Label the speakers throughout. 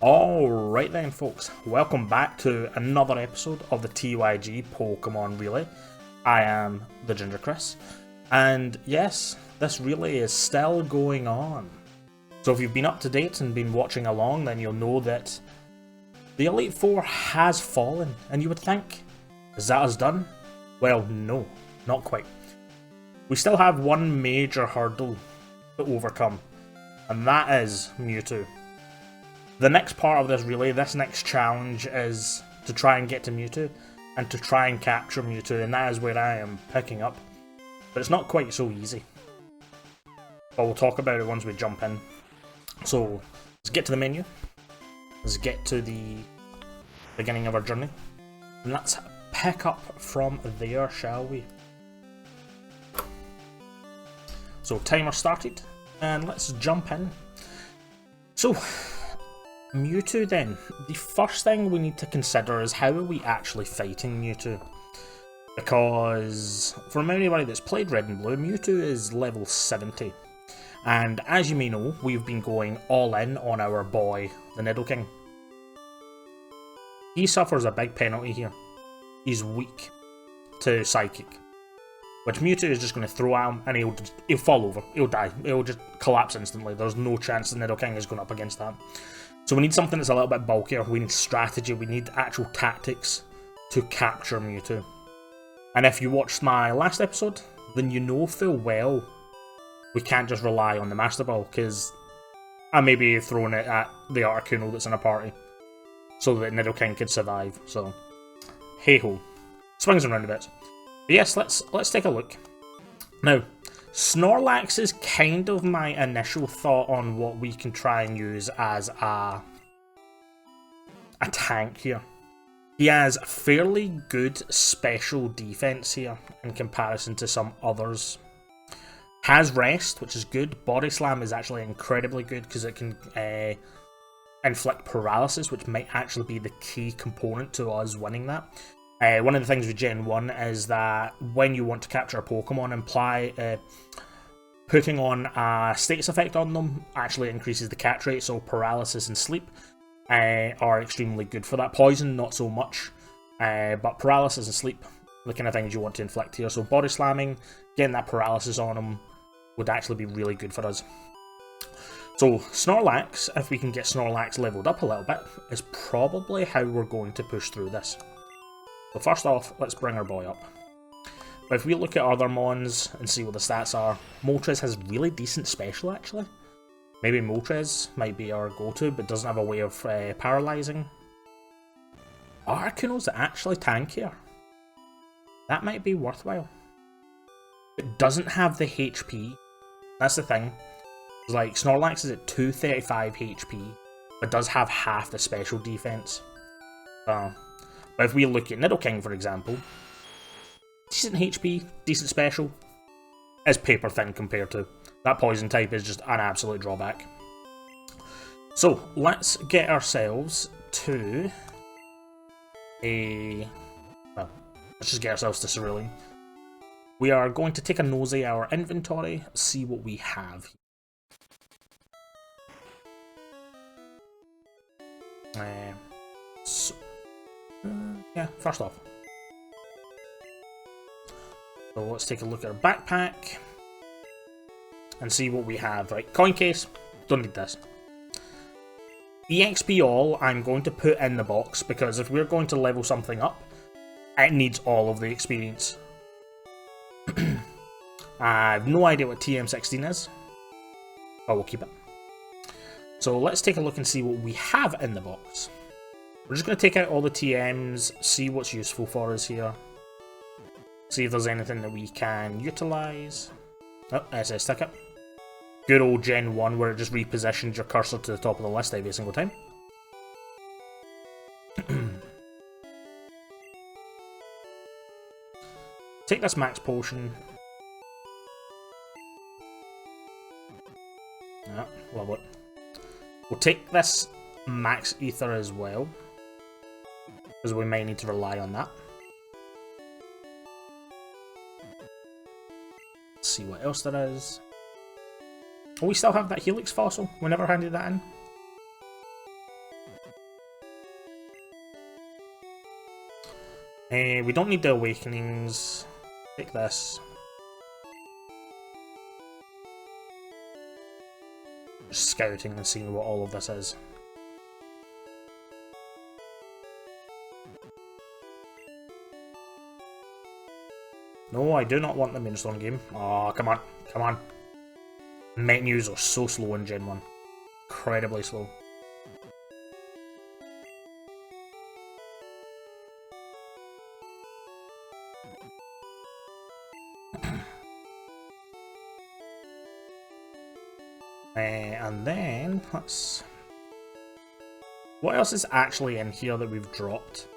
Speaker 1: Alright then folks, welcome back to another episode of the TYG Pokémon Relay. I am the Ginger Chris, and yes, this relay is still going on. So if you've been up to date and been watching along, then you'll know that the Elite Four has fallen, and you would think, is that us done? Well, no, not quite. We still have one major hurdle to overcome, and that is Mewtwo. The next part of this relay, this next challenge, is to try and get to Mewtwo, and to try and capture Mewtwo, and that is where I am picking up. But it's not quite so easy. But we'll talk about it once we jump in. So, let's get to the menu. Let's get to the beginning of our journey. And let's pick up from there, shall we? So, timer started, and let's jump in. So, Mewtwo then. The first thing we need to consider is how are we actually fighting Mewtwo? Because from anybody that's played Red and Blue, Mewtwo is level 70. And as you may know, we've been going all in on our boy, the Nidoking. He suffers a big penalty here. He's weak to Psychic, which Mewtwo is just going to throw at him and he'll fall over. He'll die. He'll just collapse instantly. There's no chance the Nidoking is going up against that. So we need something that's a little bit bulkier, we need strategy, we need actual tactics to capture Mewtwo. And if you watched my last episode, then you know full well we can't just rely on the Master Ball, because I may be throwing it at the Articuno that's in a party, so that Nidoking could survive, so hey-ho. Swings and roundabouts. But yes, let's take a look. Now, Snorlax is kind of my initial thought on what we can try and use as a tank here. He has fairly good special defense here in comparison to some others. Has Rest, which is good. Body Slam is actually incredibly good because it can inflict paralysis, which might actually be the key component to us winning that. One of the things with Gen 1 is that when you want to capture a Pokemon, putting on a status effect on them actually increases the catch rate, so paralysis and sleep are extremely good for that. Poison, not so much, but paralysis and sleep, the kind of things you want to inflict here. So body slamming, getting that paralysis on them would actually be really good for us. So Snorlax, if we can get Snorlax leveled up a little bit, is probably how we're going to push through this. So first off, let's bring our boy up. But if we look at other Mons and see what the stats are, Moltres has really decent special actually. Maybe Moltres might be our go-to, but doesn't have a way of paralysing. Articuno's actually tankier. That might be worthwhile. It doesn't have the HP. That's the thing. Like, Snorlax is at 235 HP, but does have half the special defense. But if we look at Nidoking, for example, decent HP, decent special, is paper thin compared to. That poison type is just an absolute drawback. So, let's get ourselves to let's just get ourselves to Cerulean. We are going to take a nosy at our inventory, see what we have. Yeah, first off. So let's take a look at our backpack and see what we have. Right, coin case, don't need this. EXP all I'm going to put in the box because if we're going to level something up, it needs all of the experience. I have no idea what TM16 is, but we'll keep it. So let's take a look and see what we have in the box. We're just going to take out all the TMs, see what's useful for us here. See if there's anything that we can utilise. Oh, SS ticket. Good old Gen 1 where it just repositions your cursor to the top of the list every single time. Take this max potion. Yeah, love it. We'll take this max ether as well, because we may need to rely on that. Let's see what else there is. Oh, we still have that Helix fossil. We never handed that in. We don't need the awakenings. Take this. Just scouting and seeing what all of this is. No, I do not want the Moonstone game. Oh, come on, come on. Menus are so slow in Gen 1. Incredibly slow. And then, let's... What else is actually in here that we've dropped?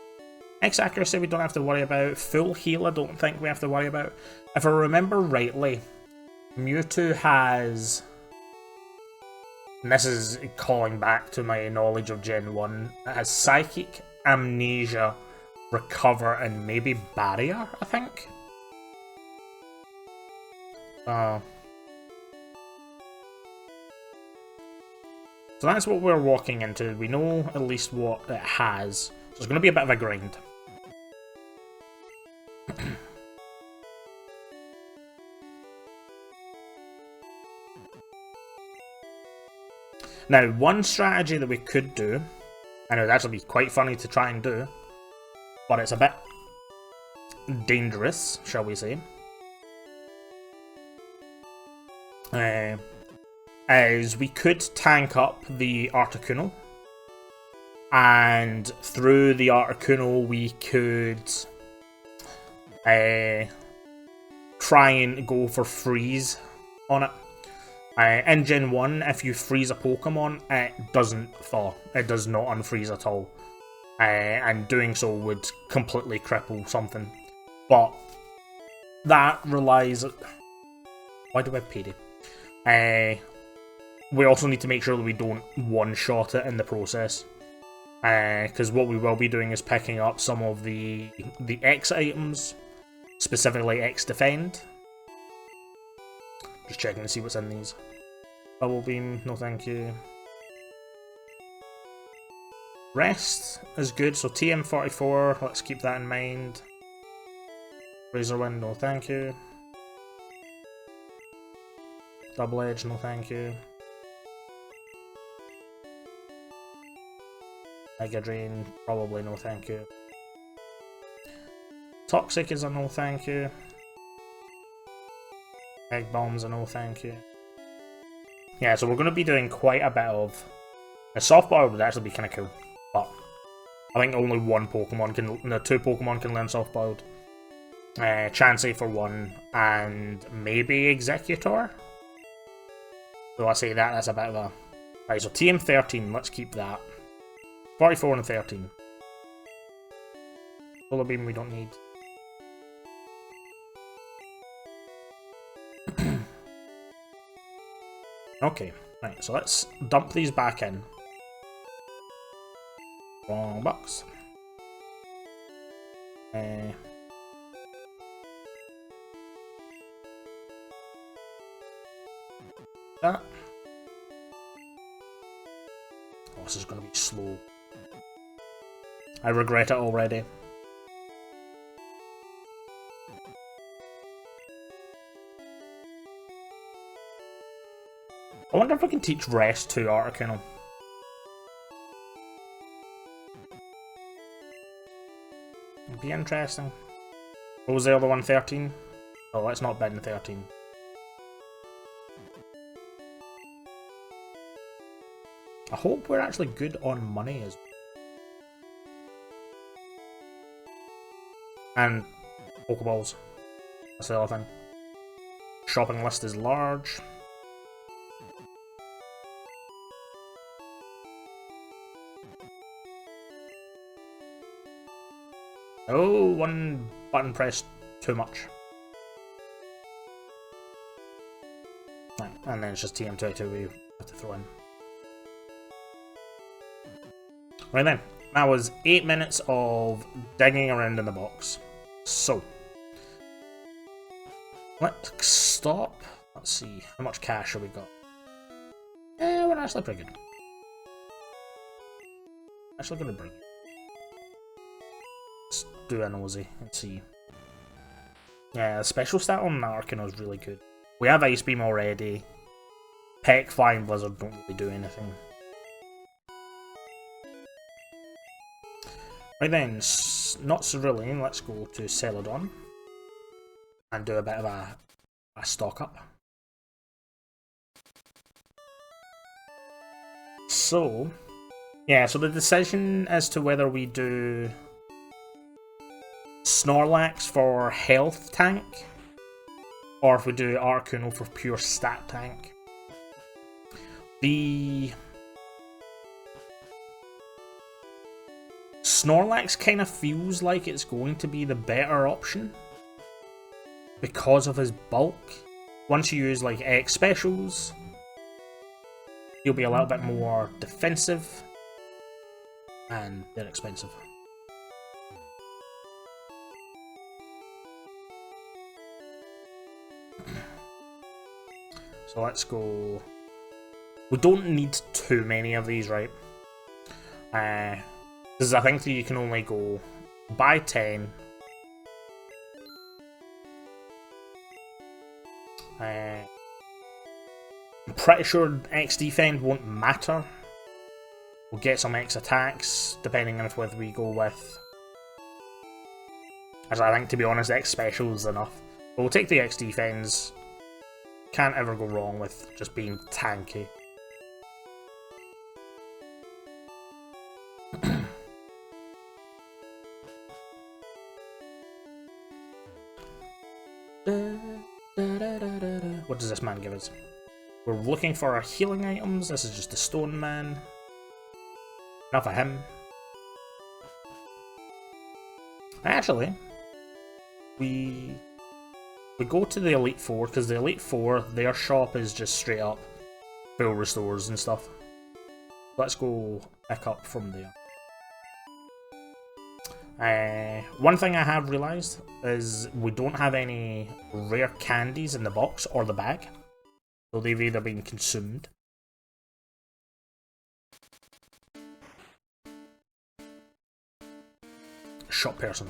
Speaker 1: X accuracy we don't have to worry about. Full heal I don't think we have to worry about. If I remember rightly, Mewtwo has... And this is calling back to my knowledge of Gen 1. It has Psychic, Amnesia, Recover, and maybe Barrier, I think? So that's what we're walking into. We know at least what it has. So it's going to be a bit of a grind. Now, one strategy that we could do, and it would actually be quite funny to try and do, but it's a bit dangerous, shall we say, is we could tank up the Articuno, and through the Articuno we could try and go for freeze on it. In Gen 1, if you freeze a Pokemon, it doesn't thaw. It does not unfreeze at all. And doing so would completely cripple something. But that relies... Why do I have PD? We also need to make sure that we don't one-shot it in the process. Because what we will be doing is picking up some of the X items, specifically X Defend. Just checking to see what's in these. Bubble Beam, no thank you. Rest is good, so TM44, let's keep that in mind. Razor Wind, no thank you. Double Edge, no thank you. Mega Drain, probably no thank you. Toxic is a no thank you. Egg Bombs are no thank you. Yeah, so we're going to be doing quite a bit of... A Soft Boiled would actually be kind of cool, but I think only one Pokemon can... No, two Pokemon can learn Soft Boiled. Chansey for one, and maybe Executor? So I say that, that's a bit of a... Right, so TM13, let's keep that. 44 and 13. Solar Beam we don't need. Okay, right, so let's dump these back in. Wrong box. That. Oh, this is going to be slow. I regret it already. I wonder if I can teach Rest to Articuno. It'd be interesting. What was the other one, 13? Oh, let's not bet in 13. I hope we're actually good on money as well. And Pokeballs. That's the other thing. Shopping list is large. Oh, one button press too much. Right, and then it's just TM22 we have to throw in. Right then, that was 8 minutes of digging around in the box. So, let's stop. Let's see, how much cash have we got? We're actually pretty good. Actually going to bring it. Let's do a nosy and see. Yeah, the special stat on Arcanine is really good. We have Ice Beam already. Peck, Flying Blizzard don't really do anything. Right then, not Cerulean, let's go to Celadon. And do a bit of a stock up. So, yeah, so the decision as to whether we do Snorlax for health tank, or if we do Articuno for pure stat tank. The Snorlax kind of feels like it's going to be the better option because of his bulk. Once you use like X specials, he'll be a little bit more defensive, and they're expensive. So let's go. We don't need too many of these, right? Because I think that you can only go buy 10. I'm pretty sure X defend won't matter. We'll get some X attacks depending on if whether we go with. As I think, to be honest, X special is enough. But we'll take the X defense. Can't ever go wrong with just being tanky. What does this man give us? We're looking for our healing items. This is just a stone man. Enough of him. Actually, we go to the Elite Four, because the Elite Four, their shop is just straight up full restores and stuff. Let's go pick up from there. One thing I have realised is we don't have any rare candies in the box or the bag. So they've either been consumed. Shop person.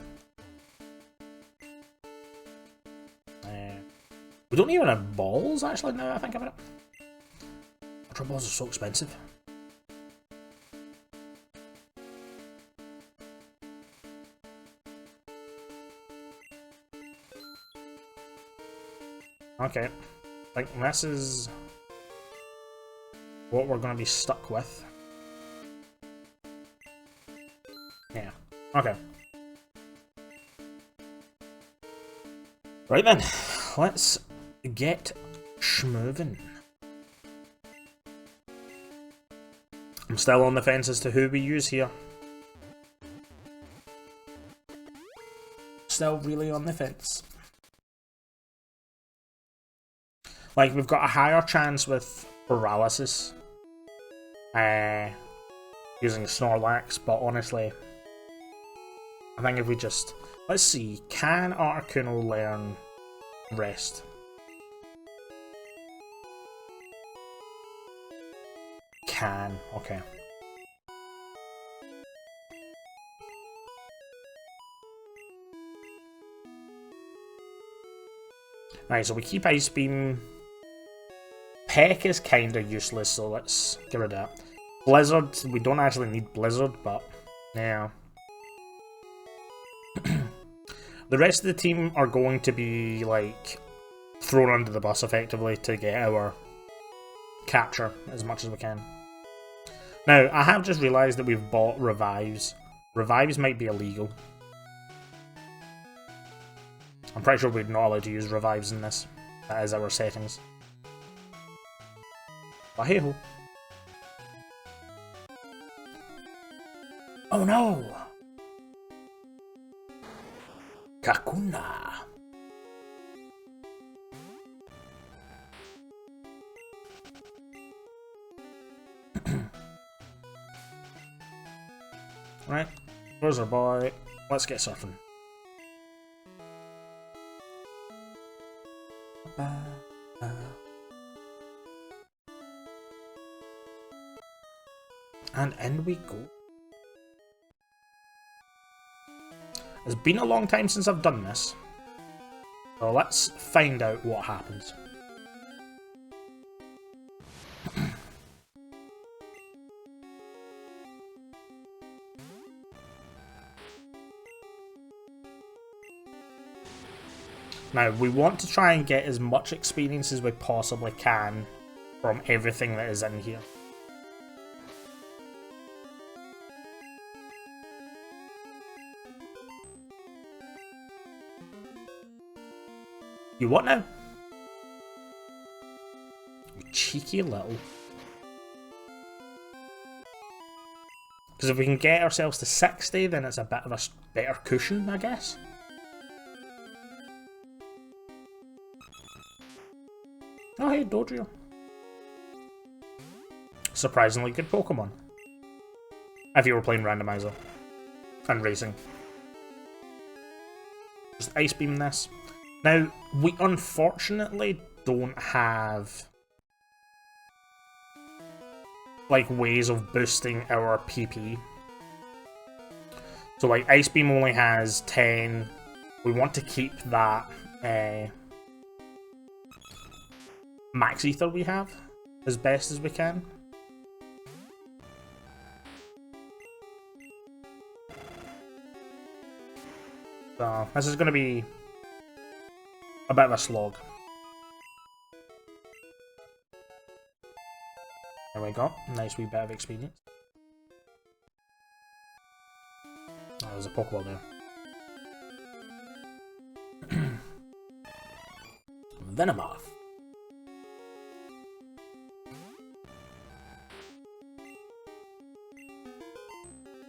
Speaker 1: We don't even have balls, actually, now I think about it. Ultra balls are so expensive. Okay, I think this is what we're going to be stuck with. Yeah, okay. Right then, let's get schmovin'. I'm still on the fence as to who we use here. Still really on the fence. Like, we've got a higher chance with paralysis using Snorlax, but honestly, I think if we just... Let's see, can Articuno learn Rest? Can, okay. Right, so we keep Ice Beam. Peck is kinda useless, so let's get rid of that. Blizzard, we don't actually need Blizzard, but yeah. The rest of the team are going to be, like, thrown under the bus effectively to get our capture as much as we can. Now, I have just realised that we've bought revives. Revives might be illegal. I'm pretty sure we're not allowed to use revives in this. That is our settings. But hey ho. Oh no! Kakuna! Right, where's our boy? Let's get surfing. And in we go. It's been a long time since I've done this. So let's find out what happens. Now, we want to try and get as much experience as we possibly can from everything that is in here. You what now? You cheeky little. Because if we can get ourselves to 60, then it's a bit of a better cushion, I guess. Oh hey, Dojo. Surprisingly good Pokemon. If you were playing randomizer. And racing. Just Ice Beam this. Now, we unfortunately don't have like ways of boosting our PP. So like Ice Beam only has 10. We want to keep that Max Ether we have as best as we can. So this is going to be a bit of a slog. There we go. Nice wee bit of experience. Oh, there's a Pokeball there. Venomoth.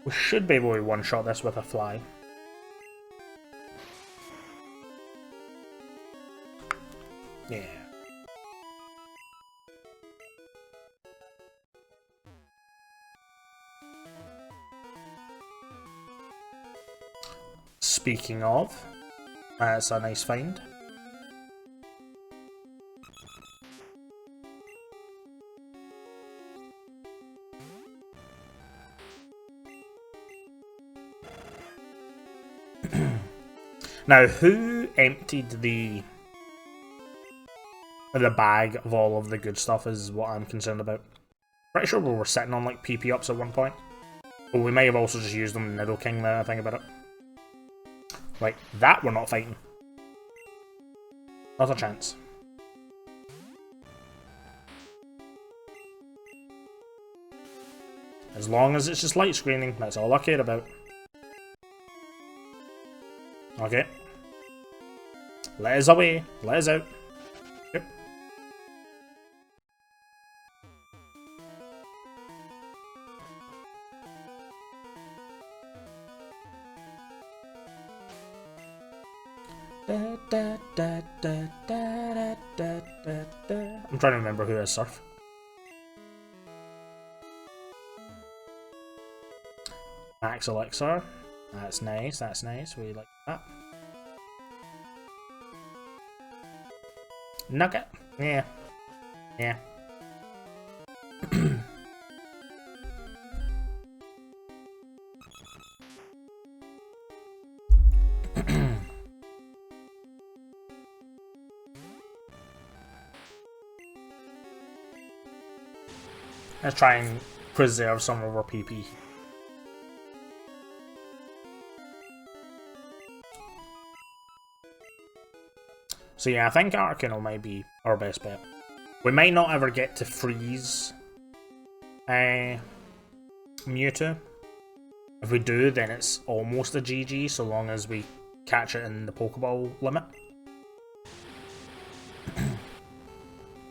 Speaker 1: We should be able to one-shot this with a fly. Yeah. Speaking of, that's a nice find. Now, who emptied the bag of all of the good stuff is what I'm concerned about. Pretty sure we were sitting on like PP ups at one point. But we may have also just used them in Nido King now I think about it. Like, that we're not fighting. Not a chance. As long as it's just light screening, that's all I care about. Okay. Let us away. Let us out. Yep. I'm trying to remember who has Surf. Max Elixir. That's nice, that's nice. We like that. Nugget. Yeah. Yeah. Let's try and preserve some of our PP. So yeah, I think Arcanine might be our best bet. We might not ever get to freeze Mewtwo. If we do, then it's almost a GG, so long as we catch it in the Pokeball limit.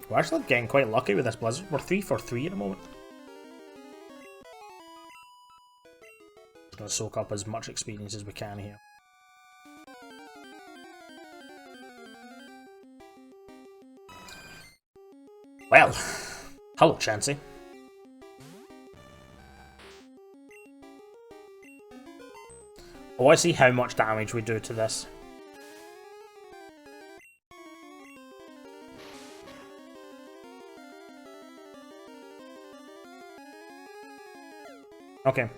Speaker 1: We're actually getting quite lucky with this Blizzard. We're 3 for 3 at the moment. Just gonna soak up as much experience as we can here. Well, hello Chansey. I want to see how much damage we do to this. Okay.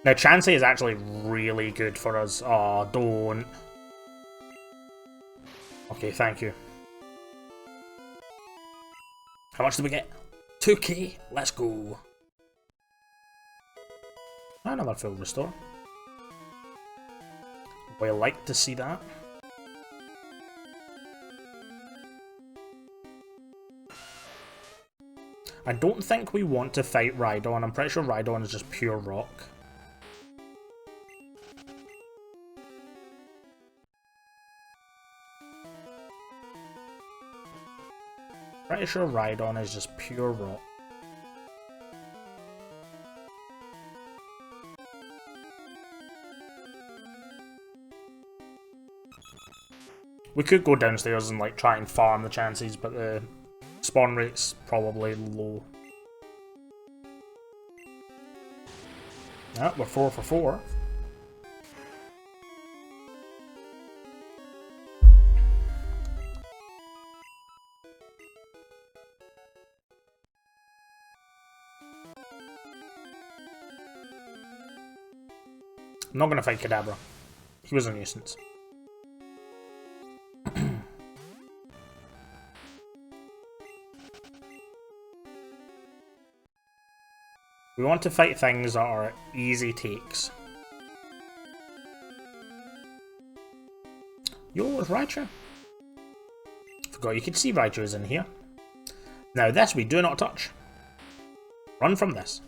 Speaker 1: Now, Chansey is actually really good for us. Oh, don't. Okay, thank you. How much did we get? 2k. Let's go. Another full restore. We like to see that. I don't think we want to fight Rhydon. I'm pretty sure Rhydon is just pure rock. Pretty sure Rhydon is just pure rock. We could go downstairs and like try and farm the chances, but the spawn rate's probably low. Yeah, we're 4 for 4. I'm not going to fight Kadabra. He was a nuisance. We want to fight things that are easy takes. Yo, it's Raichu. Forgot you could see Raichu is in here. Now this we do not touch. Run from this.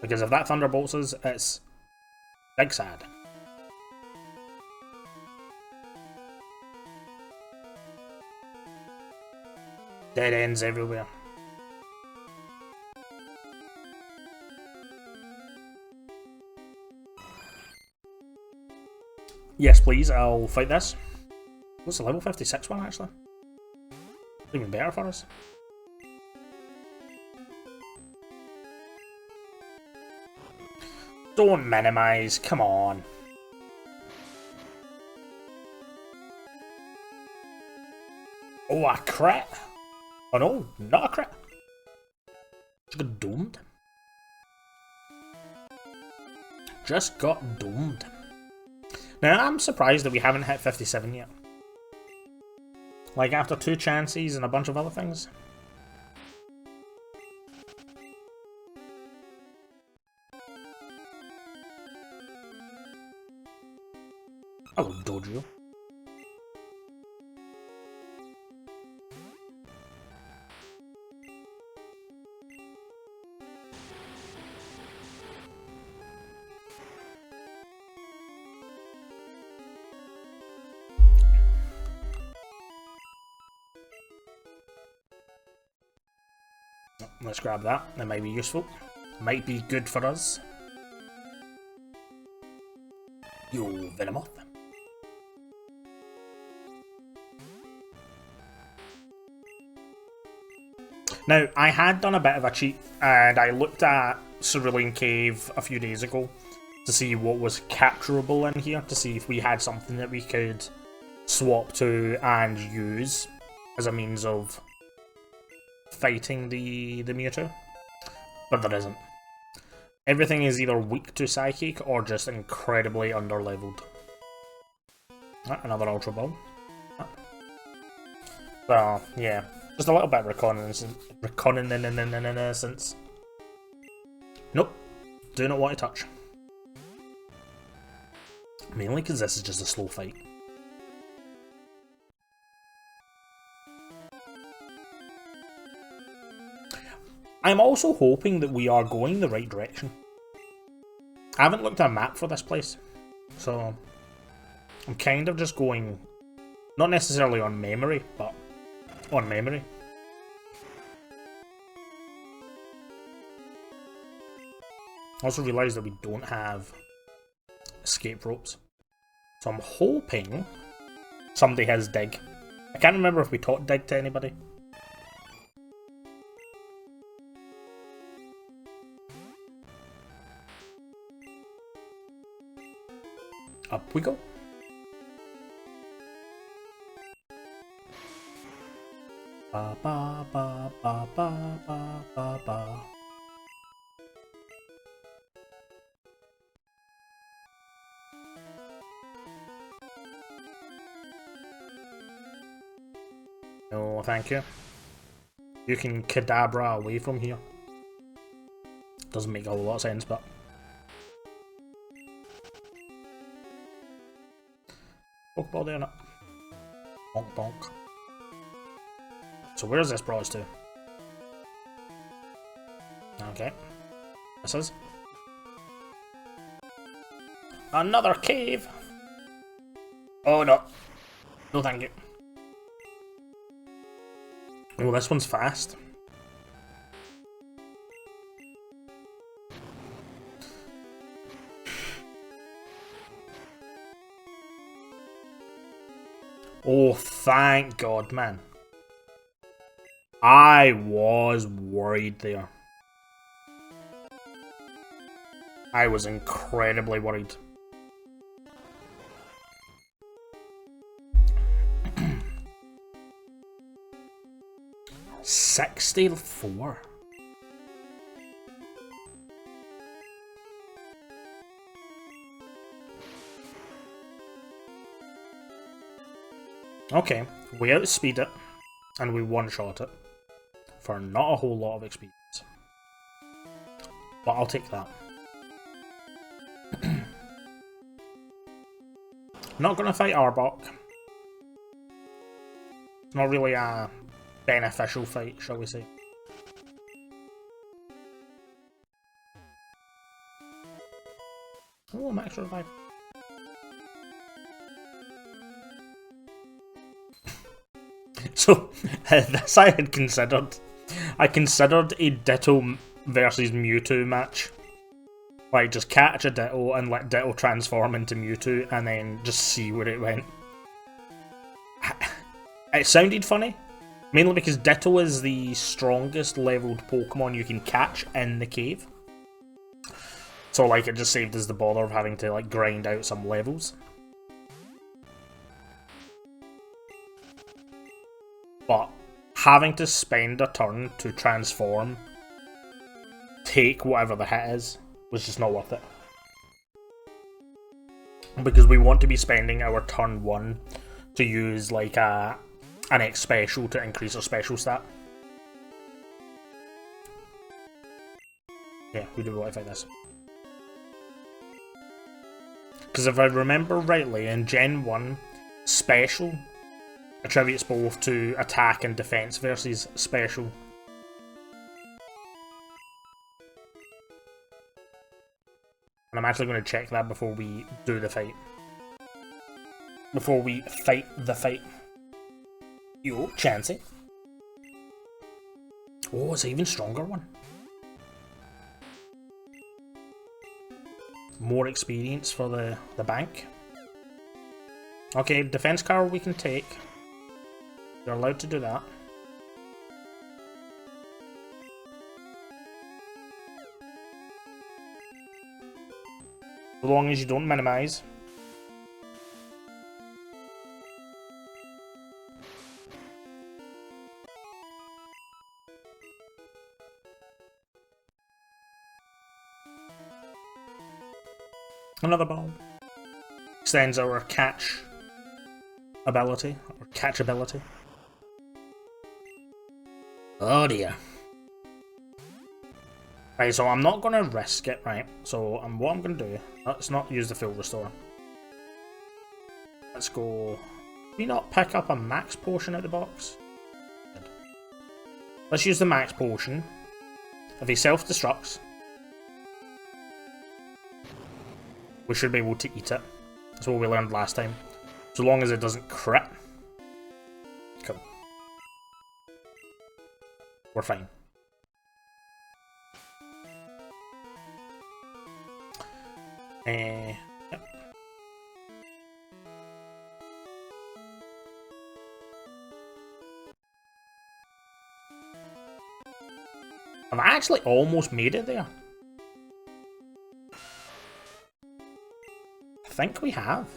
Speaker 1: Because if that thunderbolts us, it's big sad. Dead ends everywhere. Yes, please, I'll fight this. What's the level 56 one, actually? Even better for us. Don't minimize, come on. Oh, a crit? Oh no, not a crit. Just got domed. Just got domed. Now, I'm surprised that we haven't hit 57 yet. Like, after 2 chances and a bunch of other things. Hello, Dojo. Let's grab that. That might be useful. Might be good for us. Yo, Venomoth. Now, I had done a bit of a cheat, and I looked at Cerulean Cave a few days ago to see what was capturable in here, to see if we had something that we could swap to and use as a means of fighting the Mewtwo, but there isn't. Everything is either weak to Psychic or just incredibly underleveled. Another Ultra Ball. Well, yeah, just a little bit of reconnaissance. Nope, do not want to touch. Mainly because this is just a slow fight. I'm also hoping that we are going the right direction. I haven't looked at a map for this place, so I'm kind of just going, not necessarily on memory, but on memory. I also realised that we don't have escape ropes, so I'm hoping somebody has dig. I can't remember if we taught dig to anybody. Up we go. Ba ba ba ba ba ba ba ba. No, thank you. You can Kadabra away from here. Doesn't make a whole lot of sense, but... Pokeball there, no. Bonk bonk. So where's this brought us to? Okay. This is... Another cave! Oh no. No thank you. Oh, this one's fast. Oh, thank God, man. I was worried there. I was incredibly worried. $64. Okay, we outspeed it, and we one-shot it, for not a whole lot of experience. But I'll take that. Not gonna fight Arbok. It's not really a beneficial fight, shall we say. Oh, max revive. So, this I had considered. I considered a Ditto versus Mewtwo match. Like, just catch a Ditto and let Ditto transform into Mewtwo and then just see where it went. It sounded funny. Mainly because Ditto is the strongest leveled Pokemon you can catch in the cave. So, like, it just saved us the bother of having to, like, grind out some levels. But having to spend a turn to transform, take whatever the hit is, was just not worth it. Because we want to be spending our turn 1 to use like an X special to increase our special stat. Yeah, we do want to fight this. Because if I remember rightly, in Gen 1, special attributes both to attack and defense versus special. And I'm actually going to check that before we do the fight. Before we fight the fight. Yo, Chansey. Oh, it's an even stronger one. More experience for the bank. Okay, defense card we can take. You're allowed to do that. As long as you don't minimize. Another ball. Extends our catch ability, or catchability. Oh dear. Right, so I'm not going to risk it, right? So what I'm going to do, let's not use the full restore. Let's go... Can we not pick up a max potion at the box? Good. Let's use the max potion. If he self-destructs, we should be able to eat it. That's what we learned last time. So long as it doesn't crit. Cool. We're fine. Yep. I've actually almost made it there. I think we have.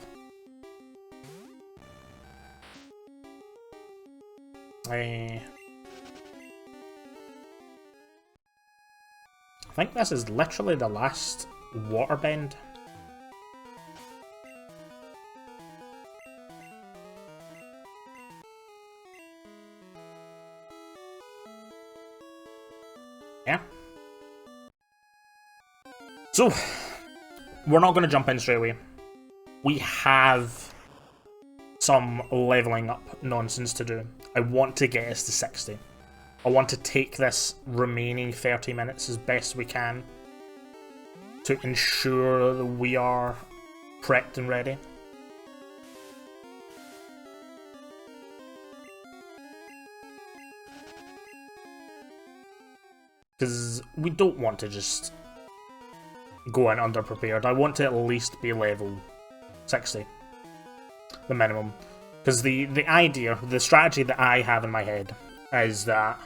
Speaker 1: I think this is literally the last water bend. So, we're not going to jump in straight away. We have some leveling up nonsense to do. I want to get us to 60. I want to take this remaining 30 minutes as best we can to ensure that we are prepped and ready. Because we don't want to just go in underprepared. I want to at least be level 60. The minimum. Because the idea, the strategy that I have in my head is that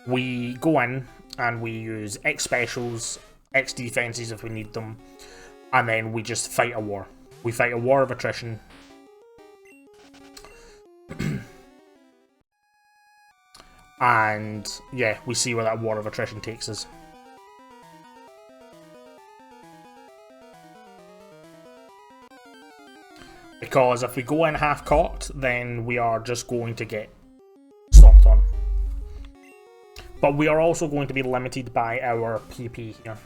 Speaker 1: we go in and we use X specials, X defenses if we need them, and then we just fight a war. We fight a war of attrition. And yeah, we see where that war of attrition takes us. Because if we go in half-cocked, then we are just going to get stomped on. But we are also going to be limited by our PP here.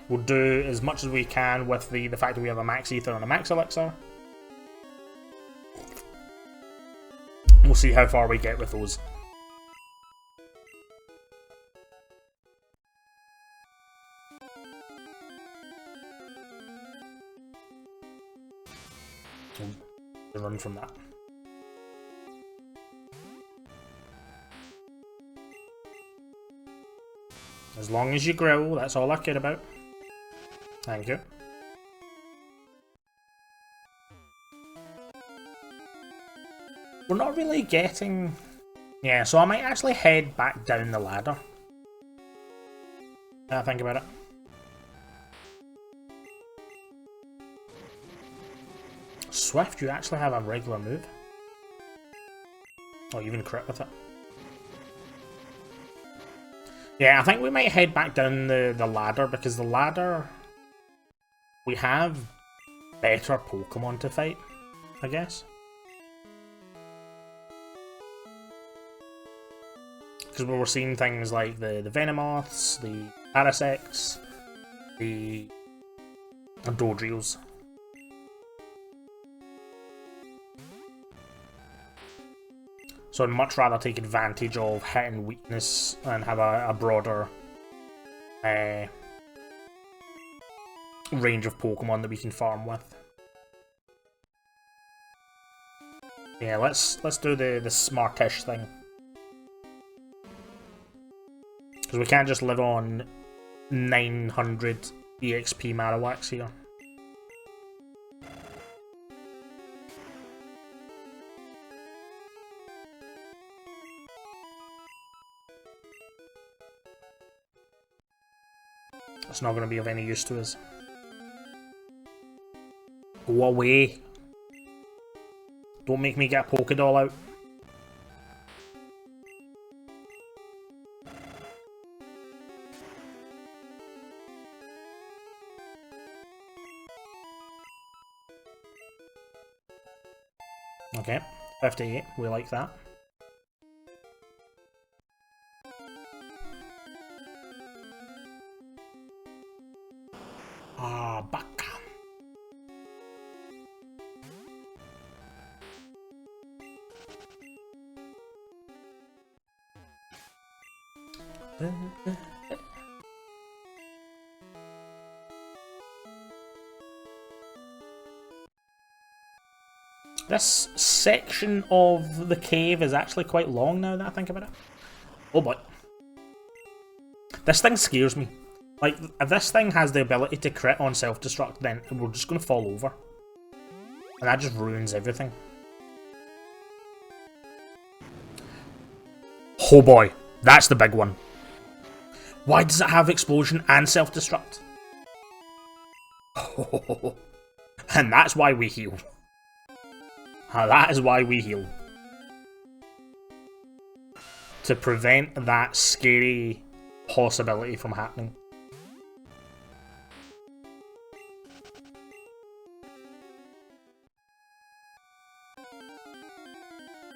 Speaker 1: We'll do as much as we can with the fact that we have a max ether and a max elixir. We'll see how far we get with those. Run from that. As long as you growl, that's all I care about. Thank you. We're not really getting... Yeah, so I might actually head back down the ladder. Now I think about it. Swift, you actually have a regular move. Oh, even crit with it. Yeah, I think we might head back down the ladder, because the ladder... We have better Pokemon to fight, I guess. Because we're seeing things like the Venomoths, the Parasects, the Dodrios. So I'd much rather take advantage of hit and weakness and have a broader range of Pokemon that we can farm with. Yeah, let's do the smartish thing. Because we can't just live on 900 EXP Marowaks here. It's not going to be of any use to us. Go away. Don't make me get a Pokédoll out. Okay, 58, we like that. Ah, baka. This section of the cave is actually quite long now that I think about it. Oh boy. This thing scares me. Like, if this thing has the ability to crit on self-destruct, then we're just going to fall over. And that just ruins everything. Oh boy, that's the big one. Why does it have explosion and self-destruct? And that's why we heal. That is why we heal. To prevent that scary possibility from happening.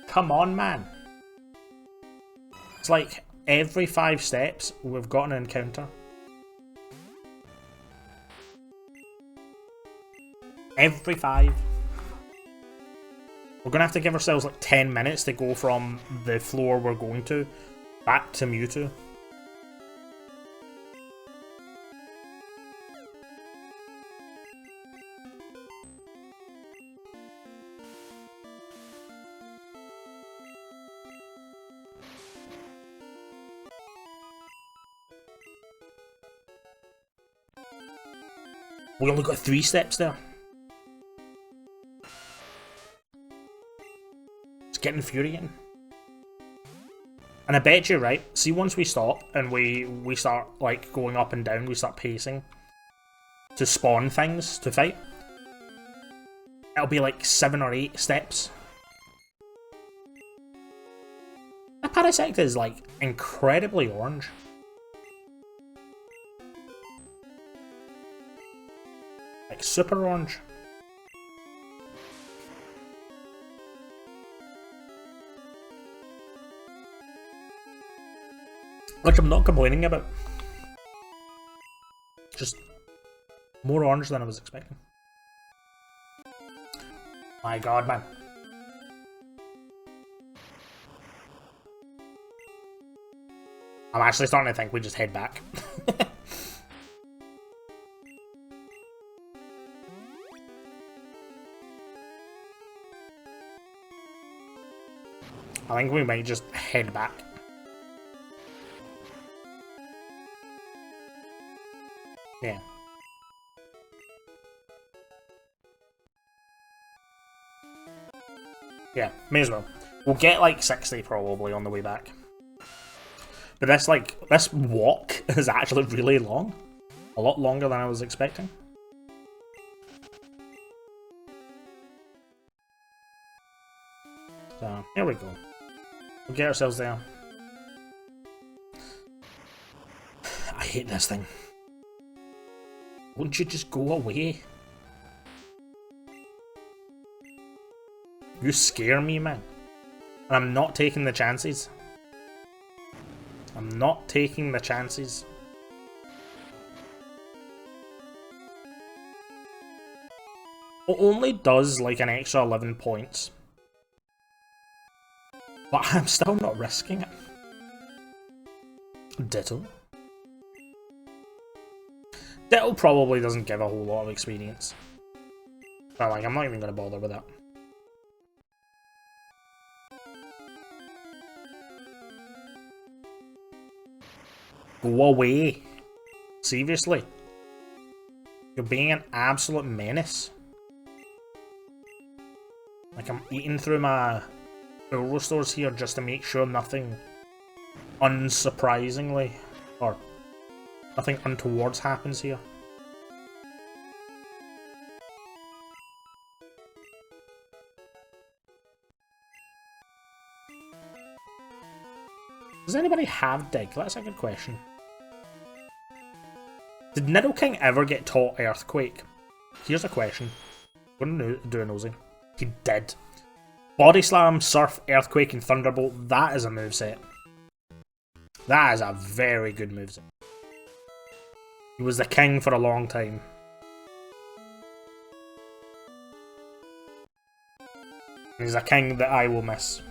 Speaker 1: Come on, man. It's like, every 5 steps we've got an encounter. Every 5. We're gonna have to give ourselves like 10 minutes to go from the floor we're going to back to Mewtwo. We only got 3 steps there. It's getting infuriating. And I bet you, right, see once we stop and we start like going up and down, we start pacing to spawn things to fight, it'll be like 7 or 8 steps. That Parasect is like incredibly orange. Like super orange. Which I'm not complaining about. Just more orange than I was expecting. My god, man. I'm actually starting to think we just head back. I think we might just head back. Yeah. Yeah, may as well. We'll get like 60 probably on the way back. But this walk is actually really long. A lot longer than I was expecting. So, here we go. We'll get ourselves there. I hate this thing. Won't you just go away? You scare me, man. And I'm not taking the chances. I'm not taking the chances. It only does like an extra 11 points. But I'm still not risking it. Ditto. Ditto probably doesn't give a whole lot of experience. But like, I'm not even going to bother with that. Go away. Seriously. You're being an absolute menace. Like, I'm eating through my Euro stores here just to make sure nothing unsurprisingly or nothing untowards happens here. Does anybody have Dig? That's a good question. Did Nidoking ever get taught Earthquake? Here's a question. I'm gonna do a nosy. He did. Body Slam, Surf, Earthquake, and Thunderbolt. That is a moveset. That is a very good moveset. He was the king for a long time. He's a king that I will miss.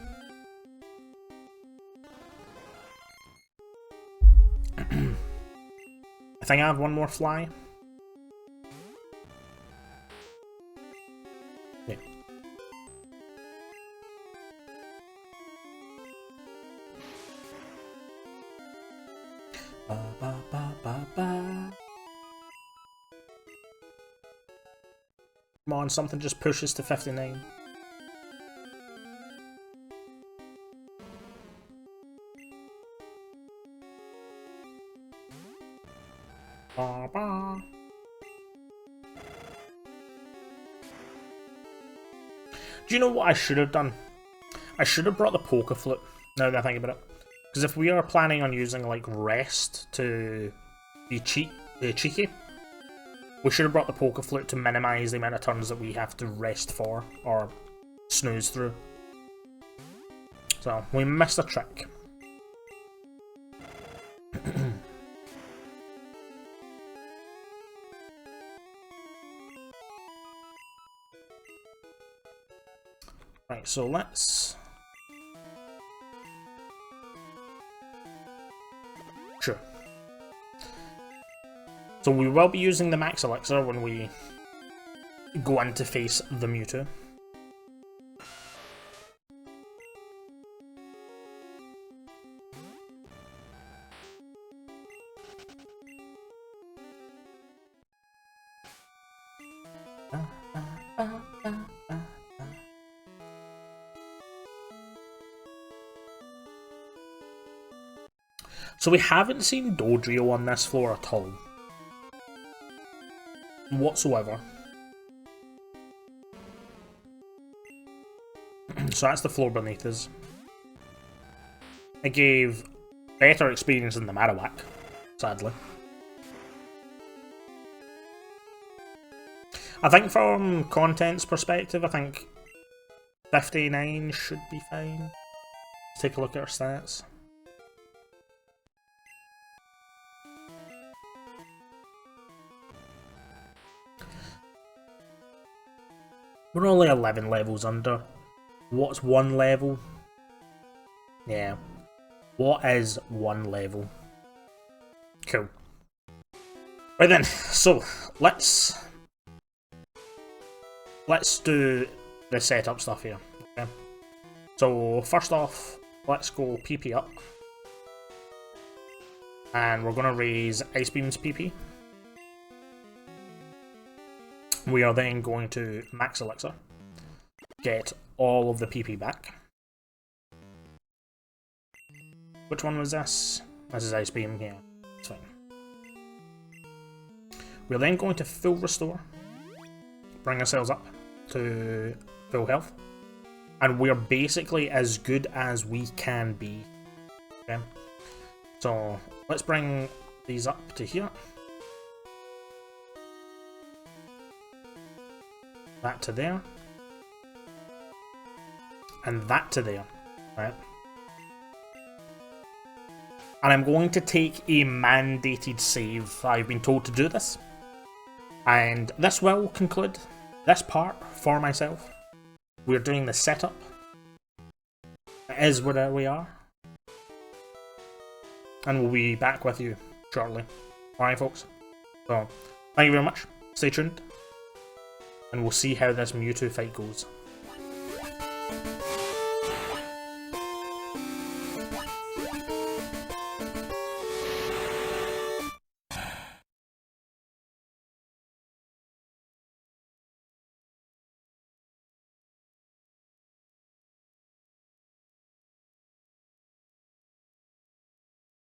Speaker 1: I think I have one more fly. Yeah. Ba, ba, ba, ba, ba. Come on, something just pushes to 59. Ba, ba. Do you know what I should have done? I should have brought the Poké Flute, now that I think about it. Because if we are planning on using like Rest to be cheeky, we should have brought the Poké Flute to minimise the amount of turns that we have to rest for, or snooze through. So, we missed a trick. Right, so let's... Sure. So we will be using the Max Elixir when we go in to face the Mewtwo. So we haven't seen Dodrio on this floor at all. Whatsoever. So that's the floor beneath us. It gave better experience than the Marowak, sadly. I think from content's perspective, I think 59 should be fine. Let's take a look at our stats. We're only 11 levels under. What's one level? Yeah. What is one level? Cool. Right then, so let's do the setup stuff here. Okay. So first off, let's go PP up. And we're gonna raise Ice Beam's PP. We are then going to Max Elixir, get all of the PP back. Which one was this? This is Ice Beam, yeah, it's fine. We're then going to full restore, bring ourselves up to full health, and we're basically as good as we can be. Okay, so let's bring these up to here. That to there. And that to there. Right? And I'm going to take a mandated save. I've been told to do this. And this will conclude this part for myself. We're doing the setup. It is where we are. And we'll be back with you shortly. Alright folks. So, thank you very much. Stay tuned. And we'll see how this Mewtwo fight goes.